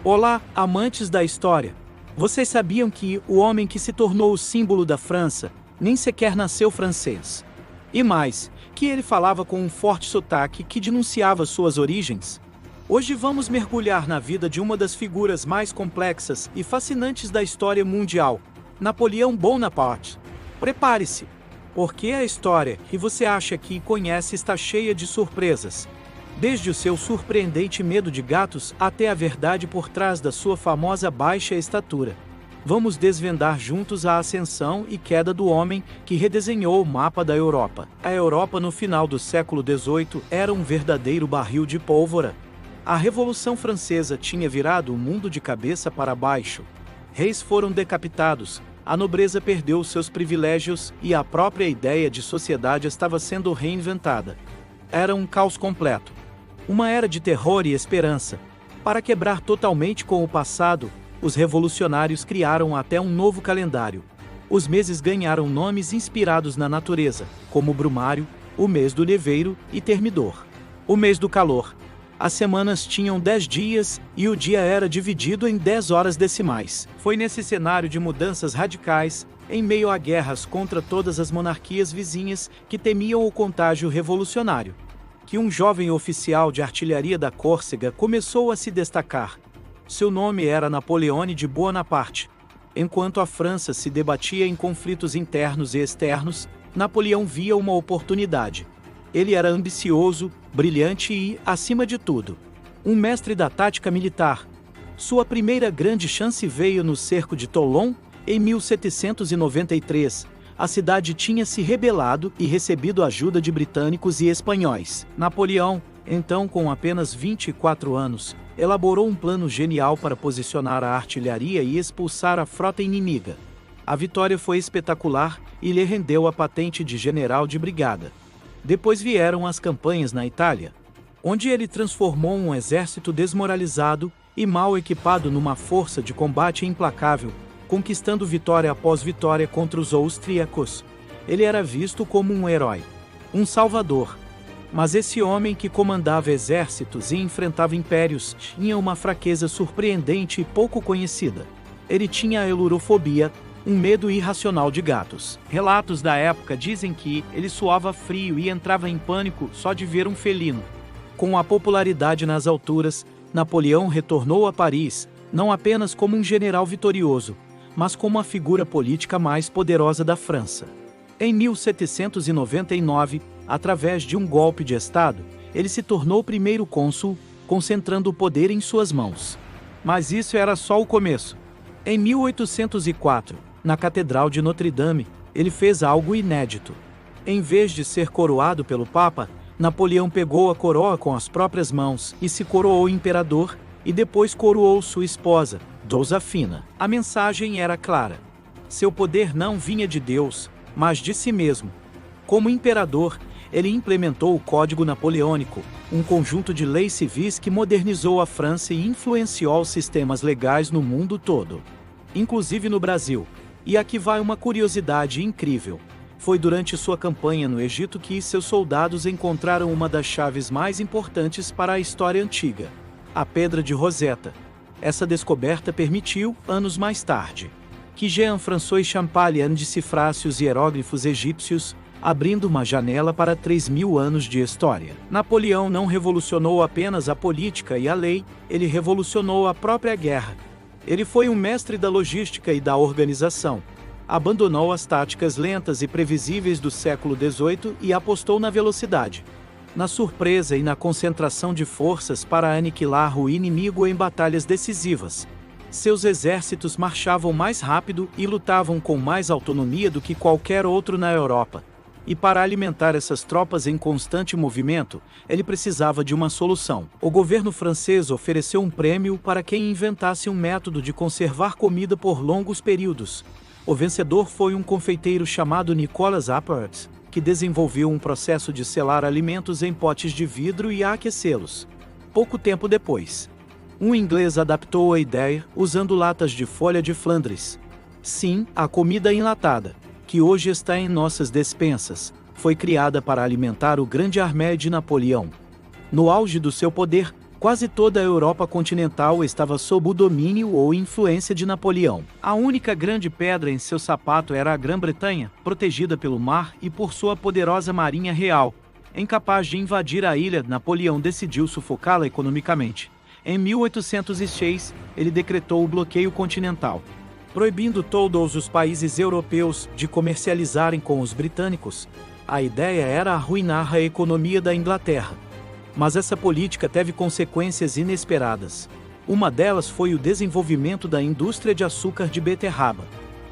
Olá, amantes da história! Vocês sabiam que o homem que se tornou o símbolo da França nem sequer nasceu francês? E mais, que ele falava com um forte sotaque que denunciava suas origens? Hoje vamos mergulhar na vida de uma das figuras mais complexas e fascinantes da história mundial, Napoleão Bonaparte. Prepare-se, porque a história que você acha que conhece está cheia de surpresas. Desde o seu surpreendente medo de gatos até a verdade por trás da sua famosa baixa estatura. Vamos desvendar juntos a ascensão e queda do homem que redesenhou o mapa da Europa. A Europa no final do século XVIII era um verdadeiro barril de pólvora. A Revolução Francesa tinha virado o mundo de cabeça para baixo. Reis foram decapitados, a nobreza perdeu seus privilégios e a própria ideia de sociedade estava sendo reinventada. Era um caos completo. Uma era de terror e esperança. Para quebrar totalmente com o passado, os revolucionários criaram até um novo calendário. Os meses ganharam nomes inspirados na natureza, como Brumário, o mês do neveiro e Termidor. O mês do calor. As semanas tinham 10 dias e o dia era dividido em 10 horas decimais. Foi nesse cenário de mudanças radicais, em meio a guerras contra todas as monarquias vizinhas que temiam o contágio revolucionário, que um jovem oficial de artilharia da Córcega começou a se destacar. Seu nome era Napoleone de Bonaparte. Enquanto a França se debatia em conflitos internos e externos, Napoleão via uma oportunidade. Ele era ambicioso, brilhante e, acima de tudo, um mestre da tática militar. Sua primeira grande chance veio no cerco de Toulon, em 1793. A cidade tinha se rebelado e recebido ajuda de britânicos e espanhóis. Napoleão, então com apenas 24 anos, elaborou um plano genial para posicionar a artilharia e expulsar a frota inimiga. A vitória foi espetacular e lhe rendeu a patente de general de brigada. Depois vieram as campanhas na Itália, onde ele transformou um exército desmoralizado e mal equipado numa força de combate implacável, conquistando vitória após vitória contra os austríacos. Ele era visto como um herói, um salvador. Mas esse homem que comandava exércitos e enfrentava impérios tinha uma fraqueza surpreendente e pouco conhecida. Ele tinha a elurofobia, um medo irracional de gatos. Relatos da época dizem que ele suava frio e entrava em pânico só de ver um felino. Com a popularidade nas alturas, Napoleão retornou a Paris, não apenas como um general vitorioso, mas como a figura política mais poderosa da França. Em 1799, através de um golpe de Estado, ele se tornou o primeiro cônsul, concentrando o poder em suas mãos. Mas isso era só o começo. Em 1804, na Catedral de Notre-Dame, ele fez algo inédito. Em vez de ser coroado pelo Papa, Napoleão pegou a coroa com as próprias mãos e se coroou imperador, e depois coroou sua esposa, Josefina. A mensagem era clara. Seu poder não vinha de Deus, mas de si mesmo. Como imperador, ele implementou o Código Napoleônico, um conjunto de leis civis que modernizou a França e influenciou os sistemas legais no mundo todo, inclusive no Brasil. E aqui vai uma curiosidade incrível. Foi durante sua campanha no Egito que seus soldados encontraram uma das chaves mais importantes para a história antiga, a Pedra de Roseta. Essa descoberta permitiu, anos mais tarde, que Jean-François Champollion decifrasse os hieróglifos egípcios, abrindo uma janela para 3.000 anos de história. Napoleão não revolucionou apenas a política e a lei, ele revolucionou a própria guerra. Ele foi um mestre da logística e da organização. Abandonou as táticas lentas e previsíveis do século XVIII e apostou na velocidade, na surpresa e na concentração de forças para aniquilar o inimigo em batalhas decisivas. Seus exércitos marchavam mais rápido e lutavam com mais autonomia do que qualquer outro na Europa. E para alimentar essas tropas em constante movimento, ele precisava de uma solução. O governo francês ofereceu um prêmio para quem inventasse um método de conservar comida por longos períodos. O vencedor foi um confeiteiro chamado Nicolas Appert, que desenvolveu um processo de selar alimentos em potes de vidro e aquecê-los. Pouco tempo depois, um inglês adaptou a ideia usando latas de folha de Flandres. Sim, a comida enlatada, que hoje está em nossas despensas, foi criada para alimentar o grande armé de Napoleão. No auge do seu poder, Quase toda a Europa continental estava sob o domínio ou influência de Napoleão. A única grande pedra em seu sapato era a Grã-Bretanha, protegida pelo mar e por sua poderosa marinha real. Incapaz de invadir a ilha, Napoleão decidiu sufocá-la economicamente. Em 1806, ele decretou o bloqueio continental, proibindo todos os países europeus de comercializarem com os britânicos. A ideia era arruinar a economia da Inglaterra. Mas essa política teve consequências inesperadas. Uma delas foi o desenvolvimento da indústria de açúcar de beterraba,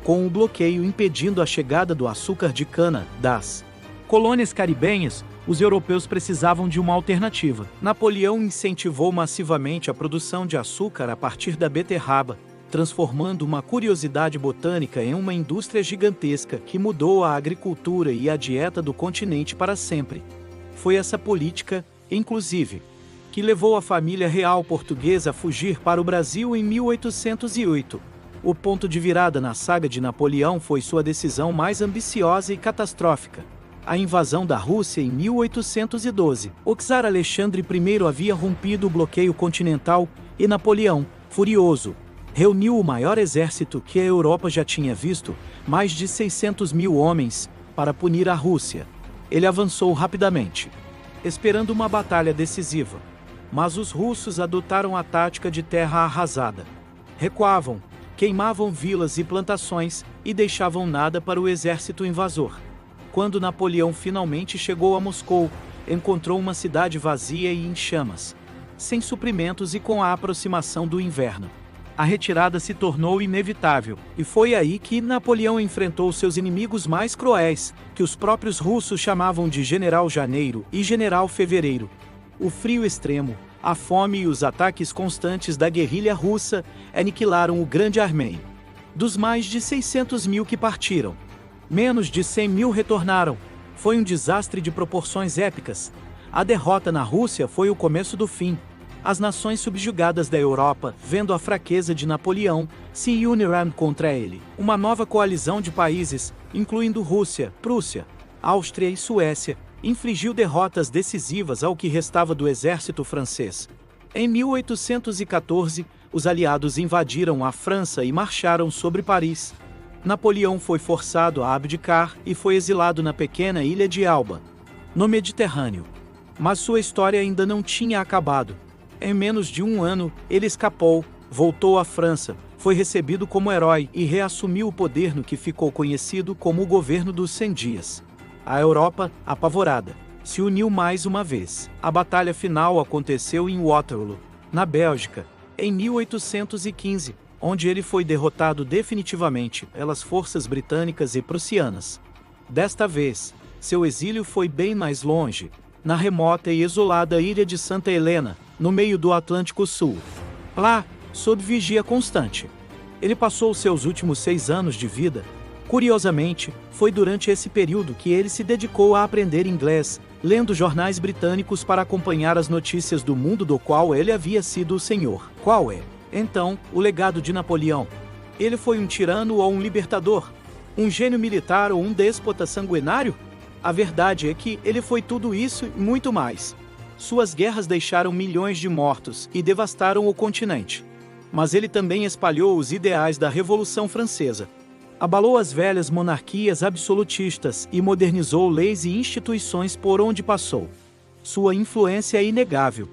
com o bloqueio impedindo a chegada do açúcar de cana das colônias caribenhas. Os europeus precisavam de uma alternativa. Napoleão incentivou massivamente a produção de açúcar a partir da beterraba, transformando uma curiosidade botânica em uma indústria gigantesca que mudou a agricultura e a dieta do continente para sempre. Foi essa política, inclusive, que levou a família real portuguesa a fugir para o Brasil em 1808. O ponto de virada na saga de Napoleão foi sua decisão mais ambiciosa e catastrófica: a invasão da Rússia em 1812. O czar Alexandre I havia rompido o bloqueio continental e Napoleão, furioso, reuniu o maior exército que a Europa já tinha visto, mais de 600 mil homens, para punir a Rússia. Ele avançou rapidamente, esperando uma batalha decisiva. Mas os russos adotaram a tática de terra arrasada. Recuavam, queimavam vilas e plantações e deixavam nada para o exército invasor. Quando Napoleão finalmente chegou a Moscou, encontrou uma cidade vazia e em chamas, sem suprimentos e com a aproximação do inverno. A retirada se tornou inevitável, e foi aí que Napoleão enfrentou seus inimigos mais cruéis, que os próprios russos chamavam de General Janeiro e General Fevereiro. O frio extremo, a fome e os ataques constantes da guerrilha russa aniquilaram o grande armém. Dos mais de 600 mil que partiram, menos de 100 mil retornaram. Foi um desastre de proporções épicas. A derrota na Rússia foi o começo do fim. As nações subjugadas da Europa, vendo a fraqueza de Napoleão, se uniram contra ele. Uma nova coalizão de países, incluindo Rússia, Prússia, Áustria e Suécia, infligiu derrotas decisivas ao que restava do exército francês. Em 1814, os aliados invadiram a França e marcharam sobre Paris. Napoleão foi forçado a abdicar e foi exilado na pequena ilha de Elba, no Mediterrâneo. Mas sua história ainda não tinha acabado. Em menos de um ano, ele escapou, voltou à França, foi recebido como herói e reassumiu o poder no que ficou conhecido como o Governo dos 100 Dias. A Europa, apavorada, se uniu mais uma vez. A batalha final aconteceu em Waterloo, na Bélgica, em 1815, onde ele foi derrotado definitivamente pelas forças britânicas e prussianas. Desta vez, seu exílio foi bem mais longe, na remota e isolada ilha de Santa Helena, no meio do Atlântico Sul. Lá, sob vigia constante, ele passou seus últimos 6 anos de vida. Curiosamente, foi durante esse período que ele se dedicou a aprender inglês, lendo jornais britânicos para acompanhar as notícias do mundo do qual ele havia sido o senhor. Qual é, então, o legado de Napoleão? Ele foi um tirano ou um libertador? Um gênio militar ou um déspota sanguinário? A verdade é que ele foi tudo isso e muito mais. Suas guerras deixaram milhões de mortos e devastaram o continente. Mas ele também espalhou os ideais da Revolução Francesa. Abalou as velhas monarquias absolutistas e modernizou leis e instituições por onde passou. Sua influência é inegável.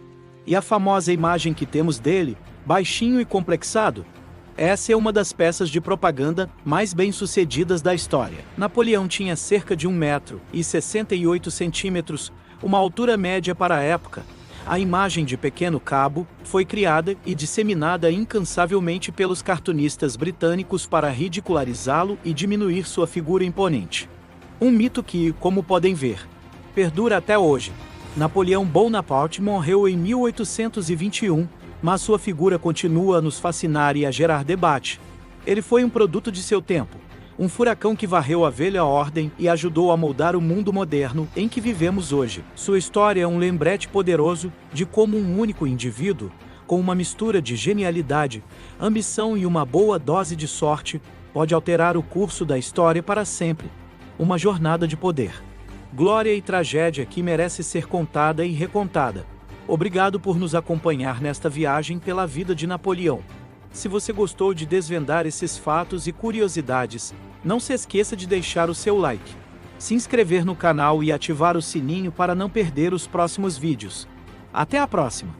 E a famosa imagem que temos dele, baixinho e complexado, essa é uma das peças de propaganda mais bem-sucedidas da história. Napoleão tinha cerca de 1,68 m, uma altura média para a época. A imagem de Pequeno Cabo foi criada e disseminada incansavelmente pelos cartunistas britânicos para ridicularizá-lo e diminuir sua figura imponente. Um mito que, como podem ver, perdura até hoje. Napoleão Bonaparte morreu em 1821, mas sua figura continua a nos fascinar e a gerar debate. Ele foi um produto de seu tempo, um furacão que varreu a velha ordem e ajudou a moldar o mundo moderno em que vivemos hoje. Sua história é um lembrete poderoso de como um único indivíduo, com uma mistura de genialidade, ambição e uma boa dose de sorte, pode alterar o curso da história para sempre. Uma jornada de poder, glória e tragédia que merece ser contada e recontada. Obrigado por nos acompanhar nesta viagem pela vida de Napoleão. Se você gostou de desvendar esses fatos e curiosidades, não se esqueça de deixar o seu like, se inscrever no canal e ativar o sininho para não perder os próximos vídeos. Até a próxima!